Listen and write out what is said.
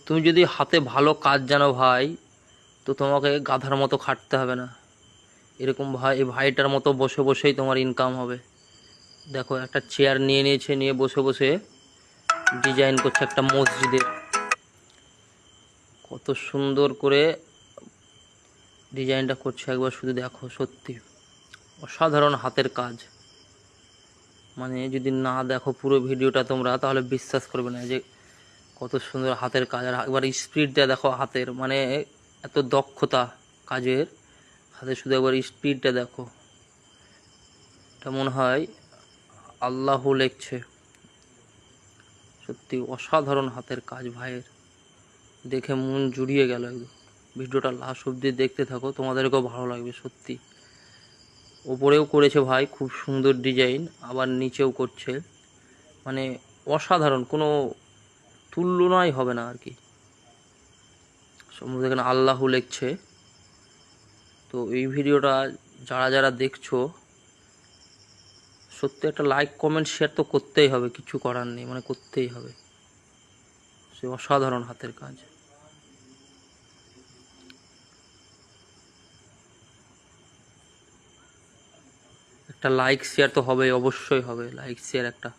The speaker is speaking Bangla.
তুমি যদি হাতে ভালো কাজ জানো ভাই, তো তোমাকে গাধার মতো খাটতে হবে না। এরকম ভাই, এই ভাইটার মতো বসে বসেই তোমার ইনকাম হবে। দেখো, একটা চেয়ার নিয়ে নিয়েছে, নিয়ে বসে বসে ডিজাইন করছে একটা মসজিদের। কত সুন্দর করে ডিজাইনটা করছে, একবার শুধু দেখো। সত্যি অসাধারণ হাতের কাজ। মানে যদি না দেখো পুরো ভিডিওটা তোমরা, তাহলে বিশ্বাস করবে না যে কত সুন্দর হাতের কাজ। আর একবার স্পিড দেয়া দেখো হাতের, মানে এত দক্ষতা কাজের। হাতে শুধু একবার স্পিডটা দেখো, এটা মনে হয় আল্লাহ লেখছে। সত্যি অসাধারণ হাতের কাজ ভাইয়ের, দেখে মন জুড়িয়ে গেল একদম। ভিডিওটা লাস্ট অবধি দেখতে থাকো, তোমাদেরকেও ভালো লাগবে সত্যি। ওপরেও করেছে ভাই খুব সুন্দর ডিজাইন, আবার নিচেও করছে। মানে অসাধারণ, কোনো তুলনাই হবে না আর কি। সম্ভবত এখানে আল্লাহ লেখছে। তো এই ভিডিওটা যারা যারা দেখছো, সত্যি একটা লাইক কমেন্ট শেয়ার তো করতেই হবে, কিছু করার নেই, মানে করতেই হবে। সে অসাধারণ হাতের কাজ। একটা লাইক শেয়ার তো হবে, অবশ্যই হবে লাইক শেয়ার একটা।